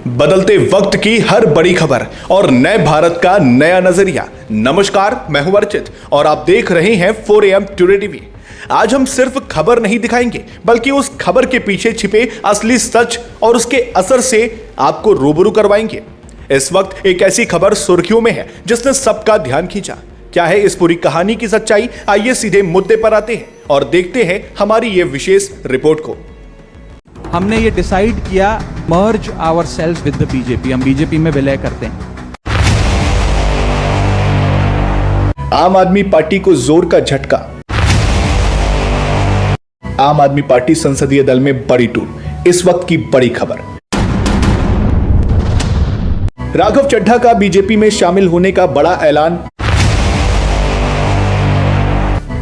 बदलते वक्त की हर बड़ी खबर और नए भारत का नया नजरिया। नमस्कार, मैं हूं अर्चित और आप देख रहे हैं 4 AM टुडे टीवी। आज हम सिर्फ खबर नहीं दिखाएंगे, बल्कि उस खबर के पीछे छिपे असली सच और उसके असर से आपको रूबरू करवाएंगे। इस वक्त एक ऐसी खबर सुर्खियों में है जिसने सबका ध्यान खींचा। क्या है इस पूरी कहानी की सच्चाई? आइए सीधे मुद्दे पर आते हैं और देखते हैं हमारी ये विशेष रिपोर्ट को। हमने ये डिसाइड किया, मर्ज आवरसेल्व्स विद द बीजेपी। हम बीजेपी में विलय करते हैं। आम आदमी पार्टी को जोर का झटका। आम आदमी पार्टी संसदीय दल में बड़ी टूट। इस वक्त की बड़ी खबर। राघव चड्ढा का बीजेपी में शामिल होने का बड़ा ऐलान।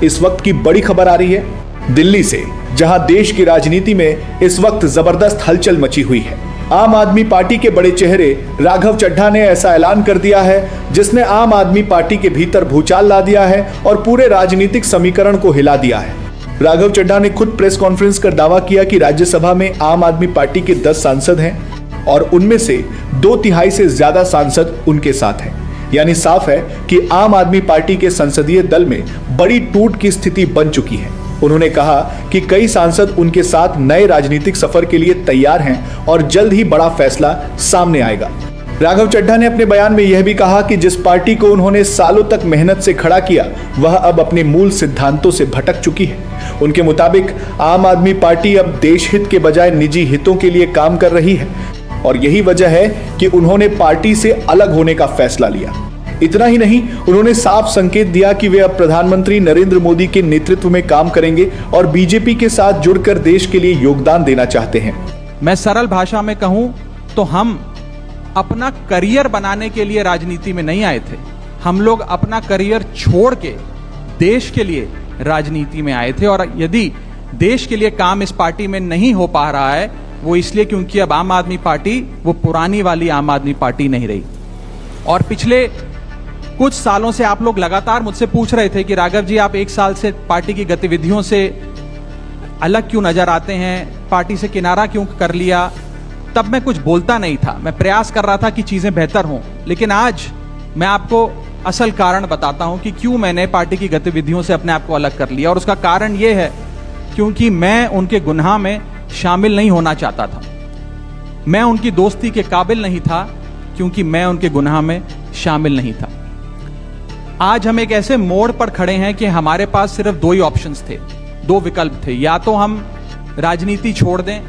इस वक्त की बड़ी खबर आ रही है दिल्ली से, जहां देश की राजनीति में इस वक्त जबरदस्त हलचल मची हुई है। आम आदमी पार्टी के बड़े चेहरे राघव चड्ढा ने ऐसा ऐलान कर दिया है जिसने आम आदमी पार्टी के भीतर भूचाल ला दिया है और पूरे राजनीतिक समीकरण को हिला दिया है। राघव चड्ढा ने खुद प्रेस कॉन्फ्रेंस कर दावा किया कि राज्यसभा में आम आदमी पार्टी के 10 सांसद हैं और उनमें से 2/3 से ज्यादा सांसद उनके साथ हैं। यानी साफ है कि आम आदमी पार्टी के संसदीय दल में बड़ी टूट की स्थिति बन चुकी है। उन्होंने कहा कि कई सांसद उनके साथ नए राजनीतिक सफर के लिए तैयार हैं और जल्द ही बड़ा फैसला सामने आएगा। राघव चड्ढा ने अपने बयान में यह भी कहा कि जिस पार्टी को उन्होंने सालों तक मेहनत से खड़ा किया, वह अब अपने मूल सिद्धांतों से भटक चुकी है। उनके मुताबिक आम आदमी पार्टी अब देश हित के बजाय निजी हितों के लिए काम कर रही है और यही वजह है कि उन्होंने पार्टी से अलग होने का फैसला लिया। इतना ही नहीं, उन्होंने साफ संकेत दिया कि वे अब प्रधानमंत्री नरेंद्र मोदी के नेतृत्व में काम करेंगे और बीजेपी के साथ जुड़कर देश के लिए योगदान देना चाहते हैं। मैं सरल भाषा में कहूं तो हम अपना करियर बनाने के लिए राजनीति में नहीं आए थे। हम लोग अपना करियर छोड़ के देश के लिए राजनीति में आए थे और यदि देश के लिए काम इस पार्टी में नहीं हो पा रहा है, वो इसलिए क्योंकि अब आम आदमी पार्टी वो पुरानी वाली आम आदमी पार्टी नहीं रही। और पिछले कुछ सालों से आप लोग लगातार मुझसे पूछ रहे थे कि राघव जी, आप 1 साल से पार्टी की गतिविधियों से अलग क्यों नजर आते हैं, पार्टी से किनारा क्यों कर लिया। तब मैं कुछ बोलता नहीं था, मैं प्रयास कर रहा था कि चीजें बेहतर हों। लेकिन आज मैं आपको असल कारण बताता हूं कि क्यों मैंने पार्टी की गतिविधियों से अपने आप को अलग कर लिया। और उसका कारण यह है क्योंकि मैं उनके गुनाह में शामिल नहीं होना चाहता था। मैं उनकी दोस्ती के काबिल नहीं था क्योंकि मैं उनके गुनाह में शामिल नहीं था। आज हम एक ऐसे मोड़ पर खड़े हैं कि हमारे पास सिर्फ 2 ही ऑप्शंस थे, 2 विकल्प थे। या तो हम राजनीति छोड़ दें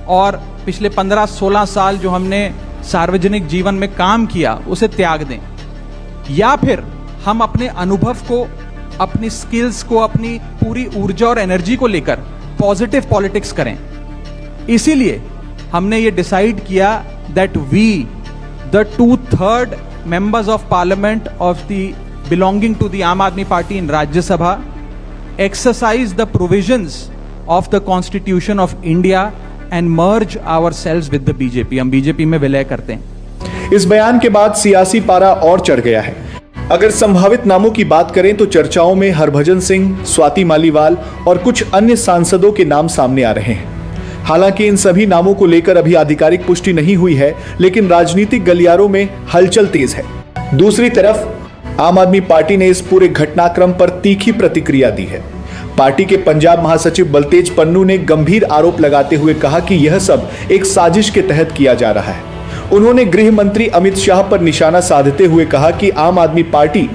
और पिछले 15-16 साल जो हमने सार्वजनिक जीवन में काम किया उसे त्याग दें, या फिर हम अपने अनुभव को, अपनी स्किल्स को, अपनी पूरी ऊर्जा और एनर्जी को लेकर पॉजिटिव पॉलिटिक्स करें। इसीलिए हमने ये डिसाइड किया that we the 2/3 members of parliament of the belonging to the Aam Aadmi Party in Rajya Sabha exercise the provisions of the Constitution of India and merge ourselves with the BJP। हम BJP में विलय करते हैं। इस बयान के बाद सियासी पारा और चढ़ गया है। अगर संभावित नामों की बात करें तो चर्चाओं में हरभजन सिंह, स्वाति मालीवाल और कुछ अन्य सांसदों के नाम सामने आ रहे हैं। हालांकि इन सभी नामों को लेकर अभी आधिकारिक पुष्टि नहीं हुई है, लेकिन राजनीतिक गलियारों में हलचल तेज है। दूसरी तरफ आम आदमी पार्टी ने इस पूरे घटनाक्रम पर तीखी प्रतिक्रिया दी है। पार्टी के पंजाब महासचिव बलतेज पन्नू ने गंभीर आरोप लगाते हुए कहा कि यह सब एक साजिश के तहत किया जा रहा है। उन्होंने गृह मंत्री अमित शाह पर निशाना साधते हुए कहा कि आम आदमी पार्टी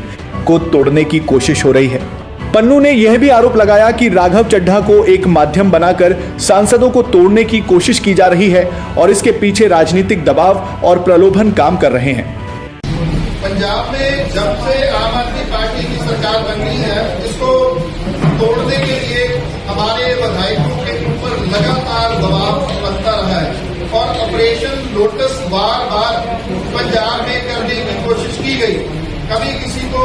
को तोड़ने की कोशिश हो रही है। पन्नू ने यह भी आरोप लगाया कि राघव चड्ढा को एक माध्यम बनाकर सांसदों को तोड़ने की कोशिश की जा रही है और इसके पीछे राजनीतिक दबाव और प्रलोभन काम कर रहे हैं। पंजाब में जब से आम आदमी पार्टी की सरकार बन गई है, इसको तोड़ने के लिए हमारे विधायकों के ऊपर लगातार दबाव बनता रहा है और ऑपरेशन लोटस बार बार पंजाब में करने की कोशिश की गई। कभी किसी को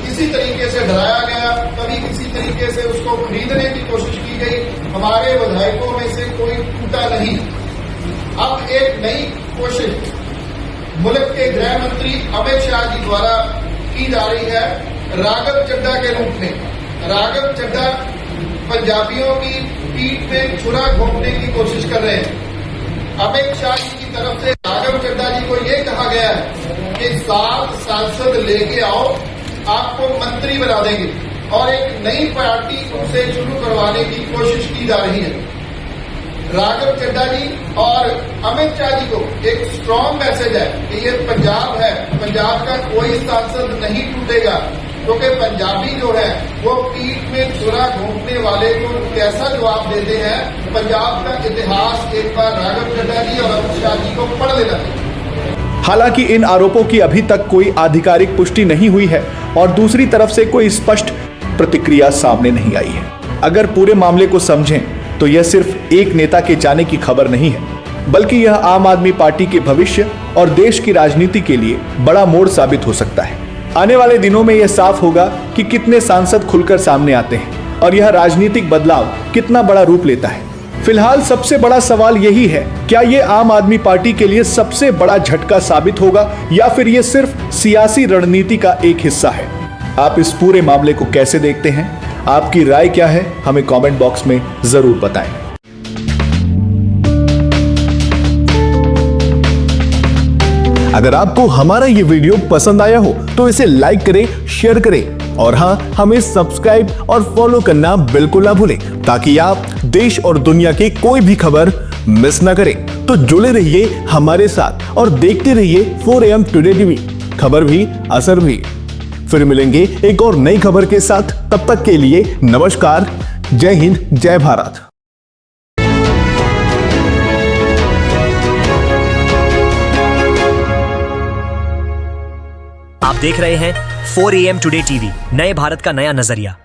किसी तरीके से डराया गया, कभी किसी तरीके से उसको खरीदने की कोशिश की गई। हमारे विधायकों में से कोई टूटा नहीं। अब एक नई कोशिश मुल्क के गृह मंत्री अमित शाह जी द्वारा की जा रही है राघव चड्ढा के रूप में। राघव चड्ढा पंजाबियों की पीठ में छुरा घोंपने की कोशिश कर रहे हैं। अमित शाह जी की की तरफ से राघव चड्ढा जी को ये कहा गया है कि 7 सांसद लेके आओ, आपको मंत्री बना देंगे, और एक नई पार्टी उनसे शुरू करवाने की कोशिश की जा रही है। राघव चड्ढा जी और अमित शाह जी को एक स्ट्रॉन्ग मैसेज है कि ये पंजाब है, पंजाब का कोई सांसद नहीं टूटेगा, क्योंकि पंजाबी जो है वो पीठ में छुरा घोंपने वाले को कैसा जवाब देते हैं। पंजाब का इतिहास एक बार राघव चड्ढा जी और अमित शाह जी को पढ़ लेना चाहिए। हालांकि इन आरोपों की अभी तक कोई आधिकारिक पुष्टि नहीं हुई है और दूसरी तरफ से कोई स्पष्ट प्रतिक्रिया सामने नहीं आई है। अगर पूरे मामले को समझें तो यह सिर्फ एक नेता के जाने की खबर नहीं है, बल्कि यह आम आदमी पार्टी के भविष्य और देश की राजनीति के लिए बड़ा मोड़ साबित हो सकता है। आने वाले दिनों में यह साफ होगा कि कितने सांसद खुलकर सामने आते हैं और यह राजनीतिक बदलाव कितना बड़ा रूप लेता है। फिलहाल सबसे बड़ा सवाल यही है, क्या यह आम आदमी पार्टी के लिए सबसे बड़ा झटका साबित होगा या फिर यह सिर्फ सियासी रणनीति का एक हिस्सा है। आप इस पूरे मामले को कैसे देखते हैं? आपकी राय क्या है? हमें कमेंट बॉक्स में जरूर बताएं। अगर आपको हमारा ये वीडियो पसंद आया हो तो इसे लाइक करें, शेयर करें और हाँ, हमें सब्सक्राइब और फॉलो करना बिल्कुल ना भूलें, ताकि आप देश और दुनिया की कोई भी खबर मिस ना करें। तो जुड़े रहिए हमारे साथ और देखते रहिए 4AM टुडे टीवी, खबर भी असर भी। फिर मिलेंगे एक और नई खबर के साथ, तब तक के लिए नमस्कार, जय हिंद, जय भारत। आप देख रहे हैं 4AM टुडे टीवी, नए भारत का नया नजरिया।